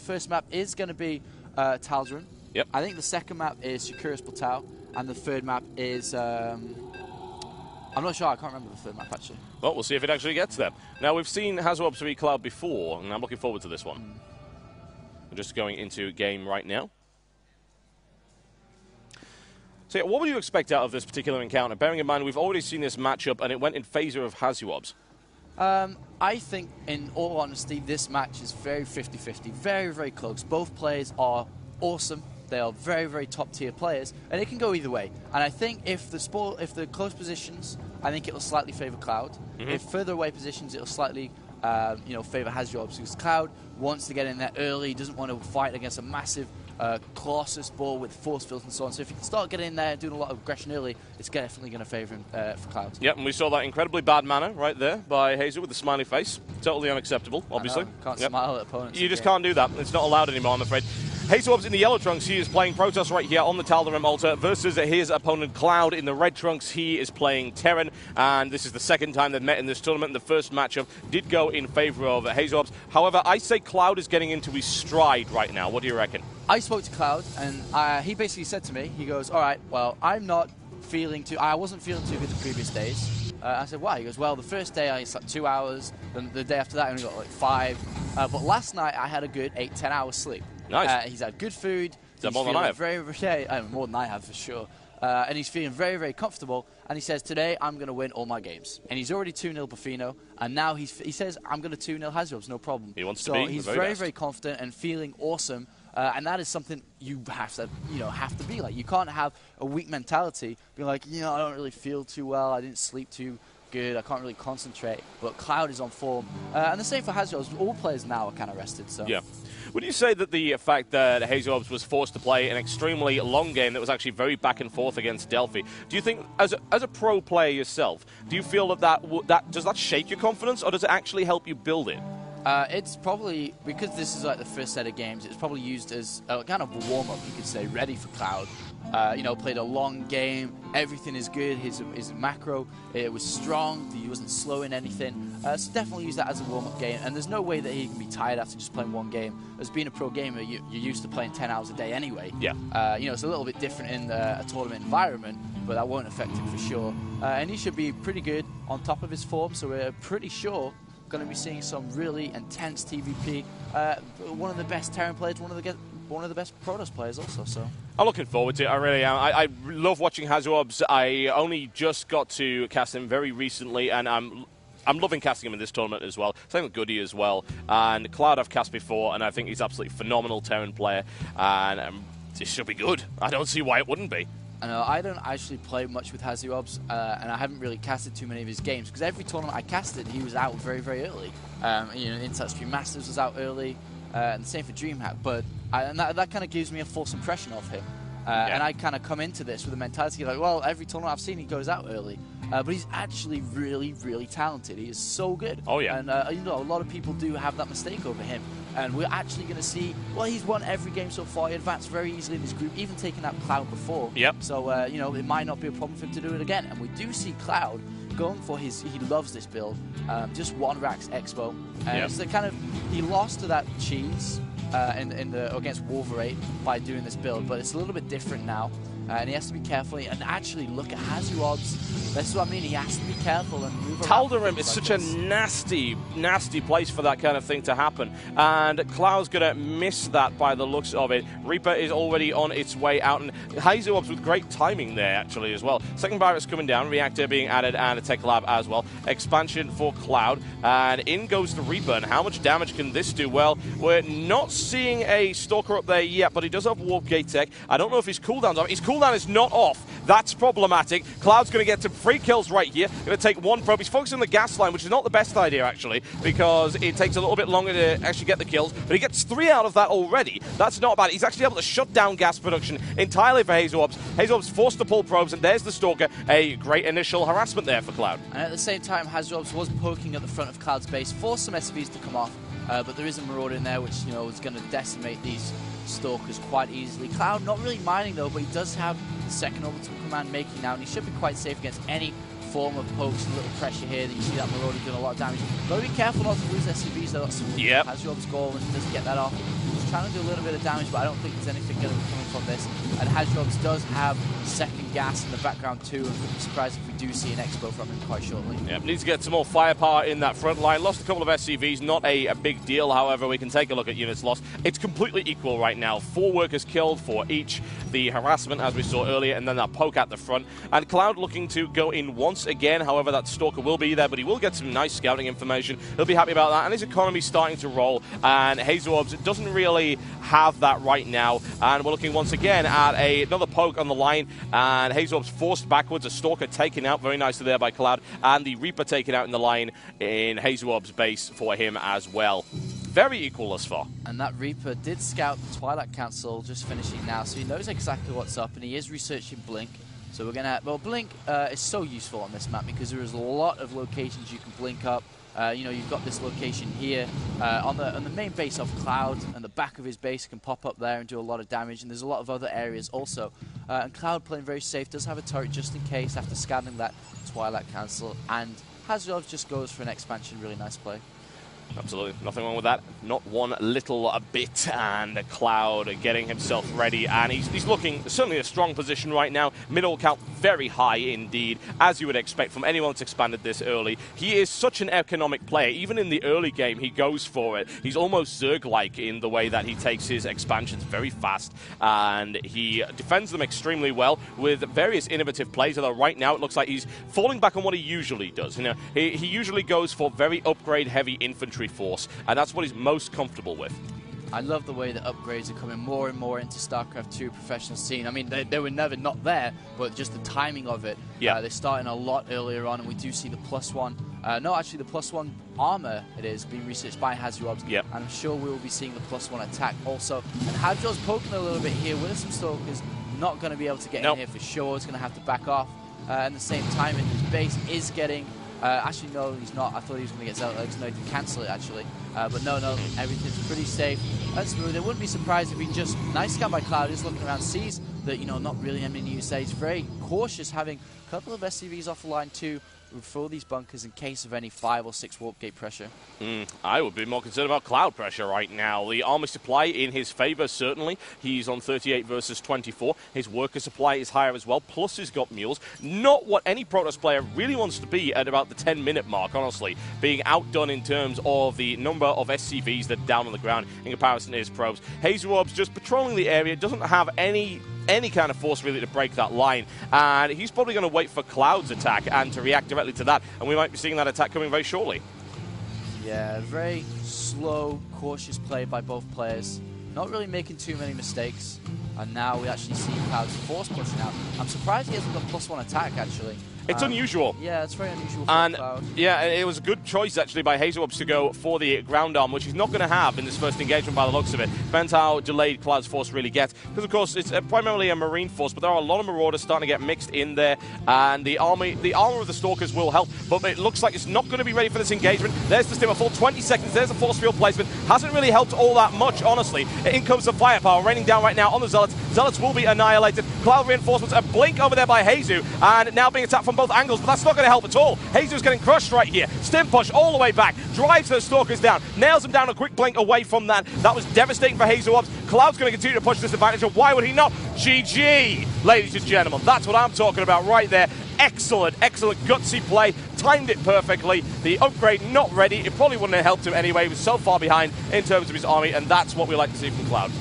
first map is going to be Tal'Darim. Yep. I think the second map is Shakuris Plateau, and the third map is... I'm not sure. I can't remember the third map, actually. Well, we'll see if it actually gets there. Now, we've seen Hasu observe Cloud before, and I'm looking forward to this one. We're just going into game right now. So, yeah, what would you expect out of this particular encounter? Bearing in mind, we've already seen this matchup, and it went in favor of Hasu. I think, in all honesty, this match is very 50-50, very, very close. Both players are awesome. They are very, very top-tier players, and it can go either way. And I think if the close positions, I think it will slightly favor Cloud. If further away positions, it will slightly, favor Hasu, because Cloud wants to get in there early, doesn't want to fight against a massive Colossus ball with force fields and so on. So if you can start getting in there and doing a lot of aggression early, it's definitely going to favour him for Cloud. Yep, and we saw that incredibly bad manner right there by Hasu with the smiley face. Totally unacceptable, obviously. Can't smile at opponents. You just can't do that. It's not allowed anymore, I'm afraid. Hasu in the yellow trunks, he is playing Protoss right here on the Tal'Darim altar versus his opponent Cloud in the red trunks. He is playing Terran, and this is the second time they've met in this tournament. The first matchup did go in favor of Hasu. However, I say Cloud is getting into his stride right now. What do you reckon? I spoke to Cloud, and he basically said to me, he goes, all right, well, I wasn't feeling too good the previous days. I said, why? He goes, well, the first day I slept 2 hours, then the day after that I only got like 5. But last night I had a good 8-10 hours sleep. Nice. He's had good food. Is that more than I have? More than I have for sure. And he's feeling very, very comfortable. And he says, today I'm going to win all my games. And he's already 2-0 Buffino. And now he says, I'm going to 2-0 Hasu, no problem. He wants so to be he's the very, best. very confident and feeling awesome. And that is something you have to be like. You can't have a weak mentality. Be like, I don't really feel too well. I didn't sleep too good. I can't really concentrate. But Cloud is on form. And the same for Hasu. All players now are kind of rested. So. Yeah. Would you say that the fact that Hasu was forced to play an extremely long game that was actually very back and forth against Delphi, do you think, as a pro player yourself, do you feel that does that shake your confidence, or does it actually help you build it? It's probably, because this is like the first set of games, it's probably used as a kind of a warm-up, you could say, ready for Cloud. Played a long game, everything is good, his macro, it was strong, he wasn't slow in anything. So definitely use that as a warm-up game, and there's no way that he can be tired after just playing one game. As being a pro gamer, you're used to playing 10 hours a day anyway. Yeah. It's a little bit different in a tournament environment, but that won't affect him for sure. And he should be pretty good on top of his form, so we're pretty sure going to be seeing some really intense TVP. One of the best Terran players, one of the best Protoss players also. So I'm looking forward to it. I really am. I love watching Hasu. I only just got to cast him very recently, and I'm loving casting him in this tournament as well. Same with Goody as well. And Cloud I've cast before, and I think he's absolutely phenomenal Terran player. And this should be good. I don't see why it wouldn't be. I don't actually play much with Hasu, and I haven't really casted too many of his games, because every tournament I casted, he was out very, very early. Insight Stream Masters was out early, and the same for DreamHack, but that kind of gives me a false impression of him. And I kind of come into this with a mentality like, well, every tournament I've seen, he goes out early. But he's actually really, really talented. He is so good. Oh, yeah. And, a lot of people do have that mistake over him. And we're actually going to see, well, he's won every game so far. He advanced very easily in his group, even taking out Cloud before. Yep. So, it might not be a problem for him to do it again. And we do see Cloud going for he loves this build. Just one Rax Expo. Yep. So he lost to that cheese against Wolverine by doing this build, but it's a little bit different now. And he has to be careful. And actually, look at Hasu odds. This is what I mean. He has to be careful and move around. Tal'Darim is such a nasty, nasty place for that kind of thing to happen. And Cloud's going to miss that by the looks of it. Reaper is already on its way out. And Hasu with great timing there, actually, as well. Second Barrett's coming down. Reactor being added and a Tech Lab as well. Expansion for Cloud. And in goes the Reaper. And how much damage can this do? Well, we're not seeing a Stalker up there yet, but he does have Warp Gate Tech. I don't know if his cooldown's off. His cooldown is not off. That's problematic. Cloud's going to get some free kills right here. Going to take one probe. He's focusing on the gas line, which is not the best idea, actually, because it takes a little bit longer to actually get the kills. But he gets 3 out of that already. That's not bad. He's actually able to shut down gas production entirely for Hasu. Hasu forced to pull probes, and there's the Stalker. A great initial harassment there for Cloud. And at the same time, Hasu was poking at the front of Cloud's base, forced some SVs to come off. But there is a Marauder in there, which is going to decimate these Stalkers quite easily. Cloud not really minding though, but he does have the second orbital command making now, and he should be quite safe against any form of pokes, a little pressure here. Then you see that Marauder doing a lot of damage. Got to be careful not to lose SCVs though. Hasu goal and doesn't get that off. He's trying to do a little bit of damage, but I don't think there's anything going to be coming from this. And Hasu does have second gas in the background too. I wouldn't be surprised if we do see an expo from him quite shortly. Yeah, needs to get some more firepower in that front line. Lost a couple of SCVs, not a big deal. However, we can take a look at units lost. It's completely equal right now. 4 workers killed for each. The harassment, as we saw earlier, and then that poke at the front. And Cloud looking to go in once again. However, that Stalker will be there, but he will get some nice scouting information. He'll be happy about that. And his economy's starting to roll. And Hazu Orbs doesn't really have that right now. And we're looking once again at another poke on the line. And Hazu Orbs forced backwards. A Stalker taken out very nicely there by Cloud. And the Reaper taken out in the line in Hazu Orbs' base for him as well. Very equal thus far. And that Reaper did scout the Twilight Council, just finishing now, so he knows exactly what's up, and he is researching Blink. So we're gonna, well, Blink is so useful on this map because there is a lot of locations you can blink up. You know, you've got this location here on the main base of Cloud, and the back of his base can pop up there and do a lot of damage. And there's a lot of other areas also. And Cloud, playing very safe, does have a turret just in case after scanning that Twilight Council. And Hasu just goes for an expansion. Really nice play. Absolutely. Nothing wrong with that. Not one little bit. And Cloud getting himself ready. And he's looking certainly a strong position right now. Middle count very high indeed, as you would expect from anyone that's expanded this early. He is such an economic player. Even in the early game, he goes for it. He's almost Zerg-like in the way that he takes his expansions very fast. And he defends them extremely well with various innovative plays. Although right now it looks like he's falling back on what he usually does. You know, he usually goes for very upgrade-heavy infantry force, and that's what he's most comfortable with. I love the way that upgrades are coming more and more into Starcraft 2 professional scene. I mean, they were never not there, but just the timing of it. Yeah. They're starting a lot earlier on, and we do see the +1. No, actually, the +1 armor, it is, being researched by Hasu Orbs. Yep. And I'm sure we will be seeing the +1 attack also. And Hazu's poking a little bit here with some Stalkers. Not going to be able to get in here for sure. He's going to have to back off. At the same time, his base is getting... actually, no, he's not. I thought he was going to get Zealot legs. No, he can cancel it, actually. But no, everything's pretty safe and smooth. I wouldn't be surprised if he just... Nice scan by Cloud. He's looking around, sees that, you know, not really any USA. He's very cautious, having a couple of SCVs off the line, too, for these bunkers in case of any 5 or 6 warp gate pressure. I would be more concerned about Cloud pressure right now. The armor supply in his favor, certainly. He's on 38 versus 24. His worker supply is higher as well, plus he's got mules. Not what any Protoss player really wants to be at about the 10-minute mark, honestly. Being outdone in terms of the number of SCVs that are down on the ground in comparison to his probes. Hazu Orbs just patrolling the area, doesn't have any kind of force really to break that line, and he's probably going to wait for Cloud's attack and to react directly to that, and we might be seeing that attack coming very shortly. Yeah, very slow, cautious play by both players, not really making too many mistakes, and now we actually see Cloud's force pushing out. I'm surprised he hasn't got +1 attack, actually. It's unusual. Yeah, it's very unusual for Cloud. Yeah, it was a good choice, actually, by Hazu Orbs to go for the ground arm, which he's not going to have in this first engagement by the looks of it. Depends how delayed Cloud's force really gets. Because, of course, it's primarily a Marine force, but there are a lot of Marauders starting to get mixed in there. And the armor of the Stalkers will help, but it looks like it's not going to be ready for this engagement. There's the stim, a full 20 seconds. There's a force field placement. Hasn't really helped all that much, honestly. In comes the firepower, raining down right now on the Zealots. Zealots will be annihilated. Cloud reinforcements, a blink over there by Hazu, and now being attacked from both angles, but that's not going to help at all. Hazu's getting crushed right here. Stim push all the way back. Drives those Stalkers down. Nails them down a quick blink away from that. That was devastating for Hazu Orbs. Cloud's going to continue to push this advantage, and why would he not? GG, ladies and gentlemen. That's what I'm talking about right there. Excellent, excellent gutsy play. Timed it perfectly. The upgrade not ready. It probably wouldn't have helped him anyway. He was so far behind in terms of his army, and that's what we like to see from Cloud.